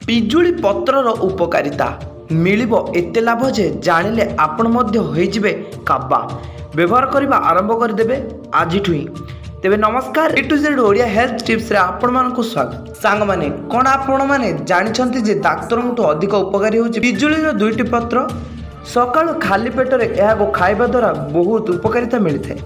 पिजुली पत्रर उपकारिता मिलिबो एते लाभ जे जानिले आपण मध्य होइजिबे काबा व्यवहार करबा आरंभ करदेबे आजिठु ही। तेबे नमस्कार A to Z Odia health tips रे आपण मानकु स्वागत। सांग माने कोन आपण माने जानिछंती जे डाक्टरंटु अधिक उपकारी होछि पिजुली रो दुईटी पत्र। सकाळ खाली पेटरे एहाको खाइबा द्वारा बहुत उपकारिता मिलिथाय।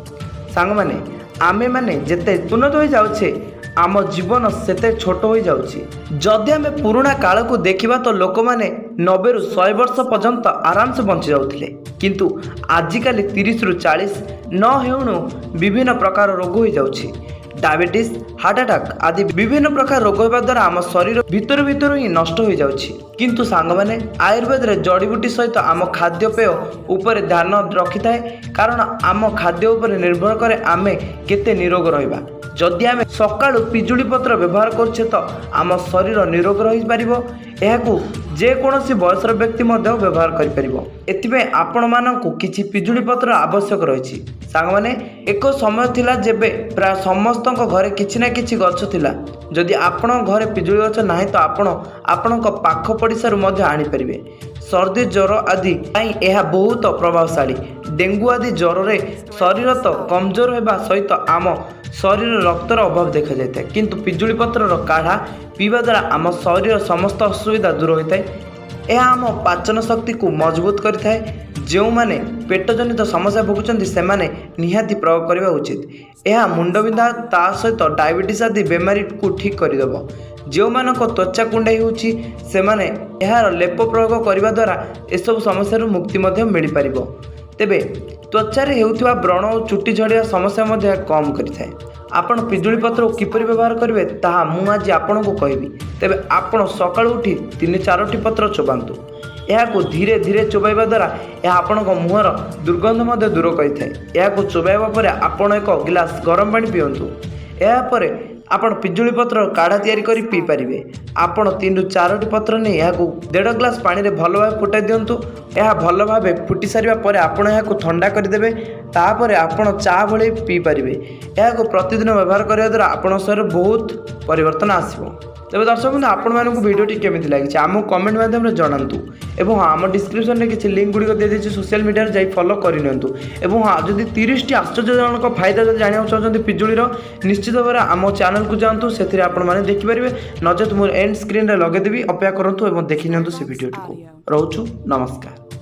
सांग माने आमे माने जेते उन्नत होई जाउछे आम जीवन सेते छोट हो जाउछि। जदि आमे पुराणा काल को देखिबा तो लोक माने 90 रु 100 वर्ष पर्यंत आराम से बंची जाउथिले, किंतु आजिकाली 30 रु 40 न हेउनु विभिन्न प्रकार रोग हो जाउछि। डायबिटीज, हार्ट अटैक आदि विभिन्न प्रकार रोग होबा द्वारा आम शरीर भीतर भीतर ही नष्ट हो जाउछि। किंतु सांग माने आयुर्वेद रे जड़ीबूटी सहित आम खाद्यपेय उपर ध्यान रखि थाए, कारण आम खाद्य उपर निर्भर करे आमे केते निरोग रहिबा। जदि आमे सकाळु पिजुली पत्र व्यवहार करछे तो आम शरीर निरोग रहि पारिबो। एहाकु जे कोनोसी बयसर व्यक्ति मध्य व्यवहार करि परिबो। एतिबे आपण मानकु किछि पिजुली पत्र आवश्यक रहिछि। सांग माने एक समय थिला जेबे प्राय समस्तक घरे किछि ना किछि गछ थिला। जदि आपण घरे पिजुली गछ नाही तो आपणक पाख पडिसारु मध्य आनि परिबे। सर्दी ज्वर आदि पाई यह बहुत प्रभावशाली। डेंगू आदि ज्वर रे शरीर तो कमजोर होगा सहित आम शरीर रक्तर अभाव देखा जाए, किंतु पिजुली पत्र काढ़ा पीवा द्वारा आम शरीर समस्त असुविधा दूर होता है। यह आम पाचन शक्ति को मजबूत करिथाए। जो माने पेट जनित समस्या भोगुचंती से माने निहाती प्रयोग करबा उचित। यह मुंडबिंधा ता सहित डायबिटीज आदि बेमारी को ठीक करदेव। जो मानक त्वचा कुंडाई होची से माने यार लेप प्रयोग करने द्वारा एसबू समस्या मुक्ति मिल पार। तेबे त्वचा हेउथिबा व्रण और चुटी झड़िया समस्या मध्य कम करिथाए। आपण पिजुली पत्र किपरि व्यवहार करेंगे ताहा मु आज आपन को कहबी। तेबे आपण सकाळु उठी 3-4टी पत्र चोबांतु। यह धीरे धीरे चोबाइबा द्वारा यह आपण मुहर दुर्गंध मध्य दूर करिथाए। यह चोबाइबा परे आपण एक गिलास गरम पानी पियंतु। या परे आपण पिजुली पत्र काढ़ा तैयारी करी पी पारिबे। आपण 3-4टी पत्र ने याकू 1.5 ग्लास पानी रे भलो भाबे फुटाई दियंतु। यह भलो भाबे फुटी सारिबा परे आपण याकू ठंडा कर देबे। तापरे आपण चा भले पी पारिबे। याकू प्रतिदिन व्यवहार करिया द्वारा आपण शरीर बहुत परिवर्तन आसीबो। तेज दर्शक बंधु आपण मानक वीडियोटी केमिति लागिछि आम कमेंट माध्यम रे जणांतु। एवं हाँ आम डिस्क्रिप्शन में किसी लिंक गुड़िक दे देछि, सोशल मीडिया रे जाई फॉलो करनियंतु। एवं हाँ जदि 30टी आश्चर्यजनक फायदा जदि जानिया चाहते पिजुलीर निश्चित भाव आम चैनल को जातु, से आपण मैंने देखिपारे। नचेत मोर एंड स्क्रीन रे लगे देवी, अपेक्षा करंतु एवं देखि नियंतु से वीडियोटी को। रोचु नमस्कार।